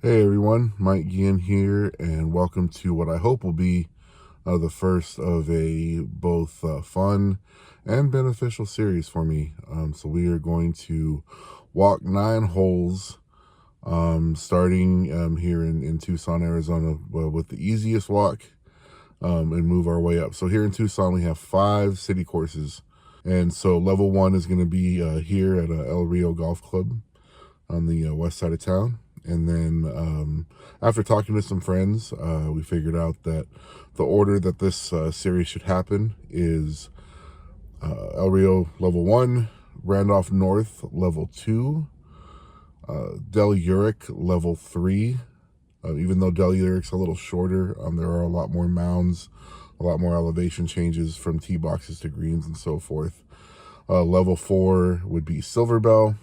Hey everyone, Mike Gian here, and welcome to what I hope will be the first of a both fun and beneficial series for me. So we are going to walk 9 holes, starting here in Tucson, Arizona, with the easiest walk, and move our way up. So here in Tucson, we have 5 city courses, and so level 1 is going to be here at El Rio Golf Club on the west side of town. And then after talking to some friends, we figured out that the order that this series should happen is El Rio level 1, Randolph North level 2, Del Uric level 3. Even though Del Uric's a little shorter, there are a lot more mounds, a lot more elevation changes from tee boxes to greens and so forth. Level 4 would be Silver Bell.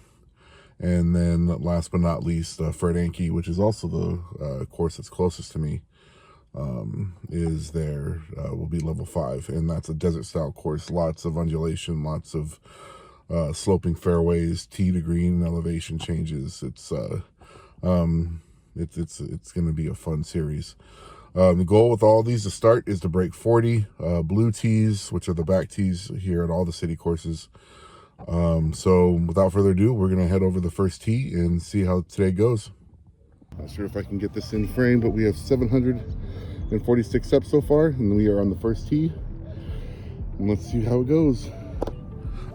And then last but not least, Fred Anke, which is also the course that's closest to me, is there, will be level 5. And that's a desert style course. Lots of undulation, lots of sloping fairways, tee to green elevation changes. It's going to be a fun series. The goal with all these to start is to break 40 blue tees, which are the back tees here at all the city courses. So without further ado, we're going to head over the first tee and see how today goes. Not sure if I can get this in frame, but we have 746 steps so far, and we are on the first tee. And let's see how it goes.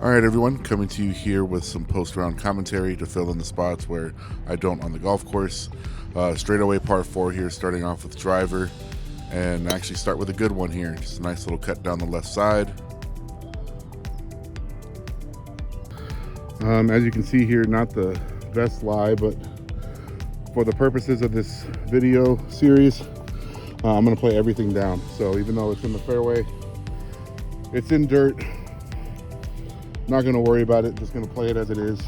All right, everyone, coming to you here with some post-round commentary to fill in the spots where I don't on the golf course. Straightaway par 4 here, starting off with driver, and actually start with a good one here. Just a nice little cut down the left side. As you can see here, not the best lie, but for the purposes of this video series, I'm going to play everything down. So even though it's in the fairway, it's in dirt, not going to worry about it, just going to play it as it is.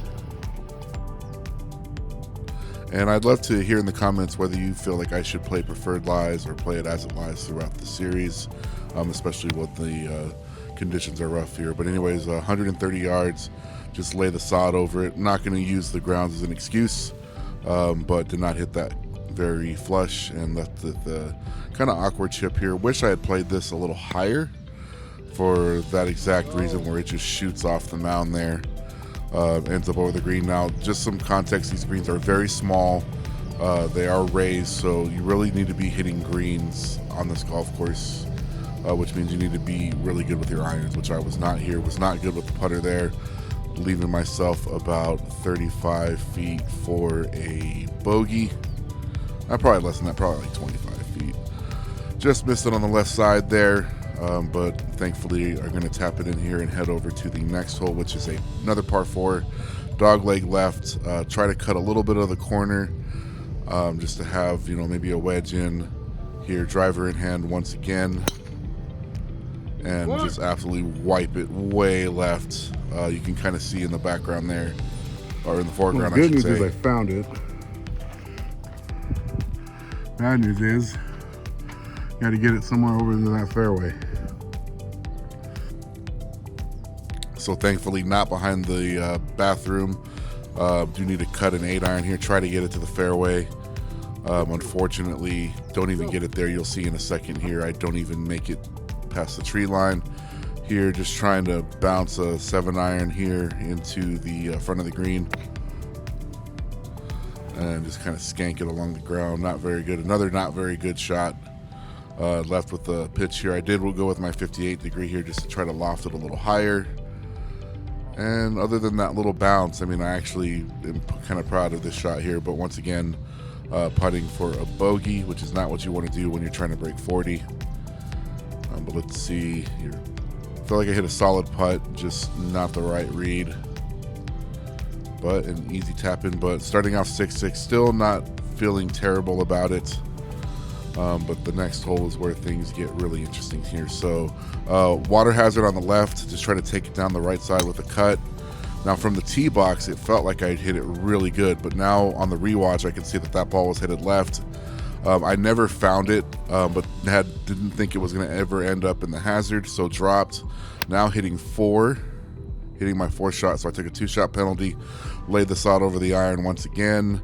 And I'd love to hear in the comments whether you feel like I should play preferred lies or play it as it lies throughout the series, especially when the conditions are rough here. But anyways, 130 yards. Just lay the sod over it. Not going to use the grounds as an excuse, but did not hit that very flush and left the kind of awkward chip here. Wish I had played this a little higher for that exact reason, where it just shoots off the mound there, ends up over the green. Now, just some context, these greens are very small. They are raised, so you really need to be hitting greens on this golf course, which means you need to be really good with your irons, which I was not here. Was not good with the putter there, leaving myself about 35 feet for a bogey. Probably less than that, probably like 25 feet. Just missed it on the left side there, but thankfully are going to tap it in here and head over to the next hole, which is another par 4, dog leg left. Try to cut a little bit of the corner, just to have, maybe a wedge in here. Driver in hand once again, and just absolutely wipe it way left. You can kind of see in the background there, or in the foreground, I should say. Good news is I found it. Bad news is, got to get it somewhere over into that fairway. So thankfully not behind the bathroom. Do need to cut an 8-iron here, try to get it to the fairway. Unfortunately, don't even get it there. You'll see in a second here, I don't even make it past the tree line here. Just trying to bounce a 7-iron here into the front of the green and just kind of skank it along the ground. Not very good. Another not very good shot. Left with the pitch here. Will go with my 58-degree here just to try to loft it a little higher. And other than that little bounce, I actually am kind of proud of this shot here. But once again, putting for a bogey, which is not what you want to do when you're trying to break 40. But let's see here. I feel like I hit a solid putt, just not the right read. But an easy tap in. But starting off 6-6, still not feeling terrible about it. But the next hole is where things get really interesting here. So water hazard on the left, just try to take it down the right side with a cut. Now from the tee box, it felt like I'd hit it really good, but now on the rewatch, I can see that ball was headed left. I never found it, but didn't think it was going to ever end up in the hazard, so dropped. Now hitting my 4th shot, so I took a 2-shot penalty, laid the sod over the iron once again,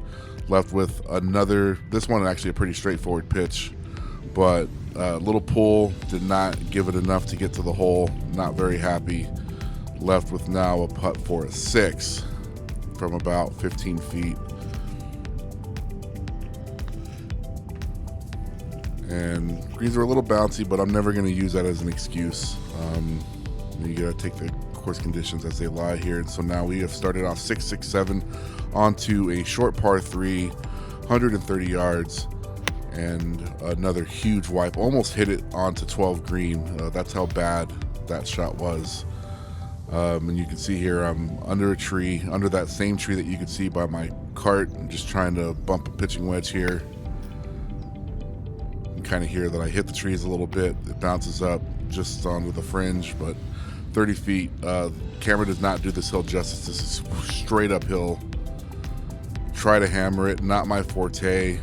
Left with another, this one actually a pretty straightforward pitch, but little pull, did not give it enough to get to the hole. Not very happy. Left with now a putt for a 6 from about 15 feet. And greens were a little bouncy, but I'm never going to use that as an excuse. You got to take the course conditions as they lie here. And so now we have started off 6, 6, 7 onto a short par 3, 130 yards, and another huge wipe. Almost hit it onto 12 green. That's how bad that shot was. And you can see here I'm under a tree, under that same tree that you could see by my cart. I'm just trying to bump a pitching wedge here. You can kind of hear that I hit the trees a little bit. It bounces up just onto the fringe, but 30 feet. Camera does not do this hill justice. This is straight uphill. Try to hammer it, not my forte,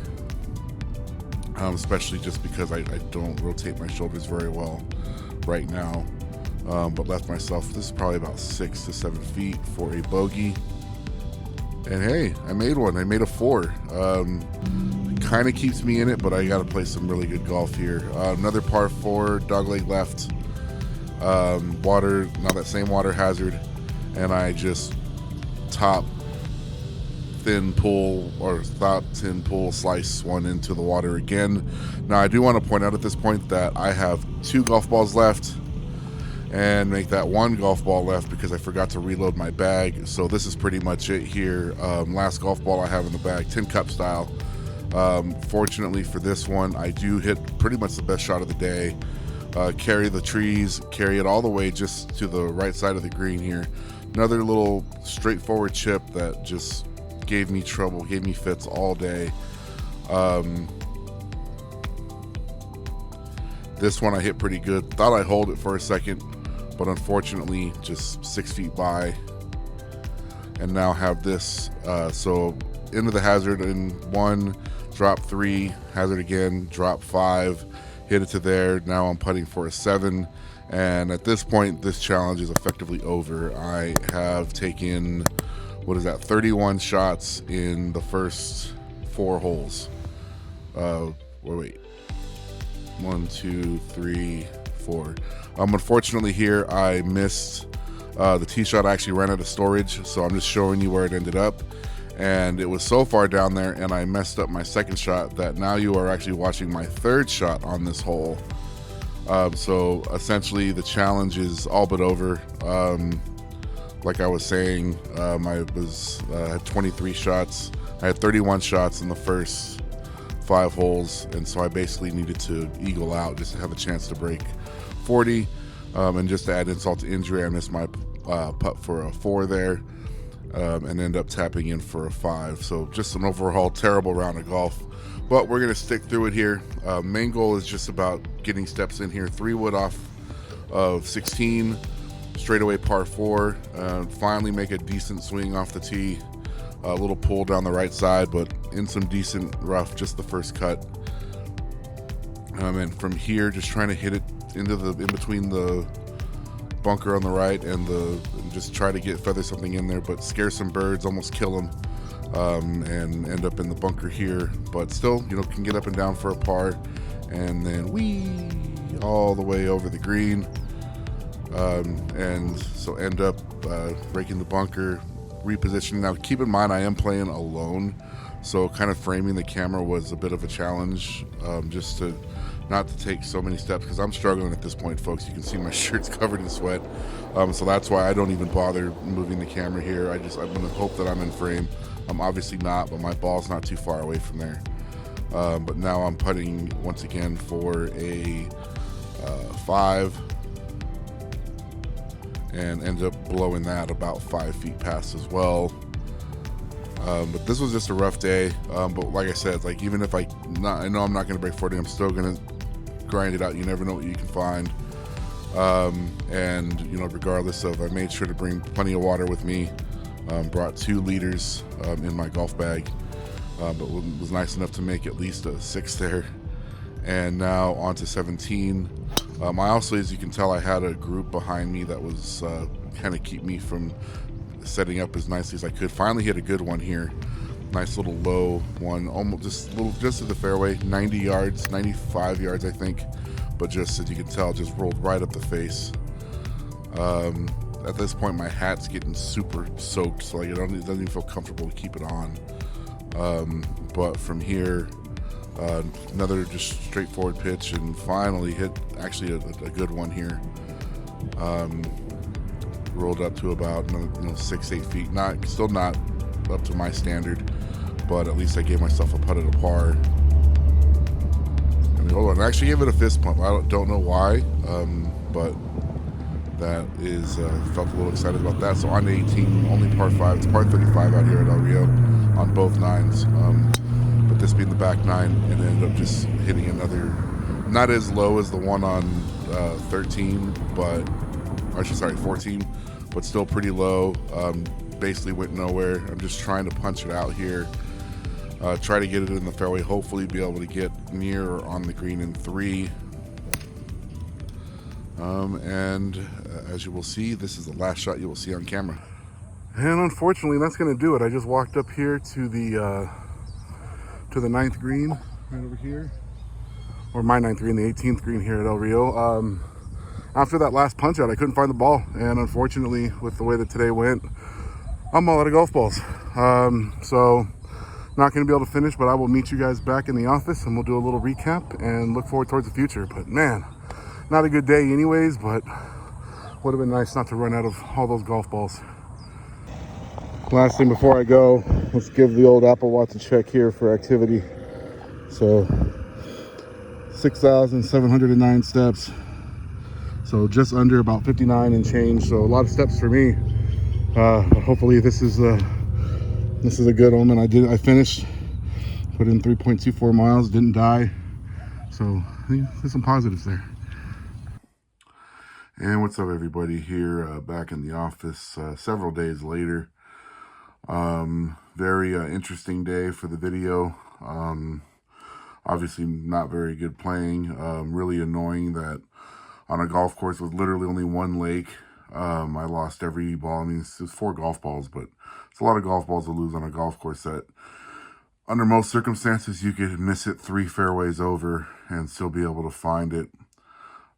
especially just because I don't rotate my shoulders very well right now. But left myself, this is probably about 6 to 7 feet for a bogey. And hey, I made one. I made a 4. Kind of keeps me in it, but I got to play some really good golf here. Another par 4, dogleg left. Water, now that same water hazard, and I just top thin pull slice one into the water again. Now I do want to point out at this point that I have 2 golf balls left and make that 1 golf ball left because I forgot to reload my bag. So this is pretty much it here. Last golf ball I have in the bag, tin cup style. Fortunately for this one, I do hit pretty much the best shot of the day. Carry the trees, carry it all the way just to the right side of the green here. Another little straightforward chip that just gave me trouble, gave me fits all day. This one I hit pretty good. Thought I'd hold it for a second, but unfortunately just 6 feet by. And now have this. So into the hazard in 1, drop 3, hazard again, drop 5. Hit it to there. Now I'm putting for a 7, and at this point this challenge is effectively over. I have taken, 31 shots in the first 4 holes. Wait, 1, 2, 3, 4. Unfortunately here I missed the tee shot. I actually ran out of storage, so I'm just showing you where it ended up. And it was so far down there, and I messed up my second shot that now you are actually watching my 3rd shot on this hole. So essentially the challenge is all but over. Like I was saying, I had 23 shots. I had 31 shots in the first 5 holes, and so I basically needed to eagle out just to have a chance to break 40. And just to add insult to injury, I missed my putt for a 4 there. And end up tapping in for a 5. So just an overall terrible round of golf, but we're going to stick through it here. Main goal is just about getting steps in here. 3 wood off of 16, straightaway par 4, finally make a decent swing off the tee. A little pull down the right side, but in some decent rough, just the first cut. And from here, just trying to hit it into in between the bunker on the right and just try to feather something in there, but scare some birds, almost kill them, and end up in the bunker here, but still, can get up and down for a par, and then all the way over the green, and so end up breaking the bunker, repositioning. Now keep in mind I am playing alone, so kind of framing the camera was a bit of a challenge, just to not to take so many steps, because I'm struggling at this point, folks. You can see my shirt's covered in sweat, so that's why I don't even bother moving the camera here. I'm going to hope that I'm in frame. I'm obviously not, but my ball's not too far away from there. But now I'm putting once again for a 5, and end up blowing that about 5 feet past as well. But this was just a rough day. But like I said, even if I know I'm not going to break 40, I'm still going to grind it out. You never know what you can find. And regardless of, I made sure to bring plenty of water with me. Brought 2 liters in my golf bag, but was nice enough to make at least a 6 there. And now on to 17. I also, as you can tell, I had a group behind me that was kind of keep me from setting up as nicely as I could. Finally hit a good one here. Nice little low one, almost just to the fairway, 90 yards, 95 yards, I think. But just as you can tell, just rolled right up the face. At this point, my hat's getting super soaked, so like it doesn't even feel comfortable to keep it on. But from here, another just straightforward pitch, and finally hit actually a good one here. Rolled up to about 6-8 feet. Still not up to my standard, but at least I gave myself a putt at a par. And hold on, I actually gave it a fist pump. I don't know why, but that is felt a little excited about that. So on 18, only par 5. It's par 35 out here at El Rio on both nines. But this being the back 9, and ended up just hitting another, not as low as the one on 13, but actually sorry 14, but still pretty low. Basically went nowhere. I'm just trying to punch it out here. Try to get it in the fairway, hopefully be able to get near or on the green in 3. And as you will see, this is the last shot you will see on camera. And unfortunately, that's going to do it. I just walked up here to the 9th green right over here, or my 9th green, the 18th green here at El Rio. After that last punch out, I couldn't find the ball, and unfortunately, with the way that today went, I'm all out of golf balls. So not going to be able to finish, but I will meet you guys back in the office, and we'll do a little recap and look forward towards the future. But man, not a good day anyways, but would have been nice not to run out of all those golf balls. Last thing before I go, let's give the old Apple Watch a check here for activity. So 6,709 steps. So just under about 59 and change. So a lot of steps for me. Hopefully this is a good omen. I finished, put in 3.24 miles, didn't die. So there's some positives there. And what's up, everybody? Here back in the office several days later. Very interesting day for the video. Obviously not very good playing. Really annoying that on a golf course with literally only one lake, I lost every ball. I mean, it's 4 golf balls, but it's a lot of golf balls to lose on a golf course that under most circumstances you could miss it 3 fairways over and still be able to find it.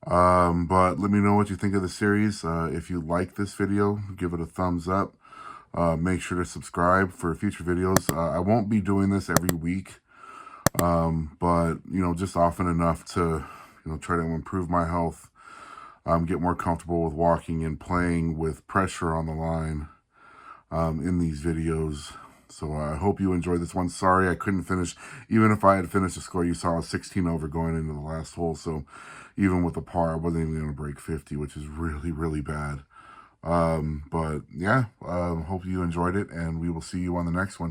But let me know what you think of the series. If you like this video, give it a thumbs up. Make sure to subscribe for future videos. I won't be doing this every week, but just often enough to try to improve my health, get more comfortable with walking and playing with pressure on the line in these videos. So I hope you enjoyed this one. Sorry I couldn't finish. Even if I had finished the score, you saw a 16 over going into the last hole. So even with the par, I wasn't even going to break 50, which is really, really bad. But yeah, hope you enjoyed it, and we will see you on the next one.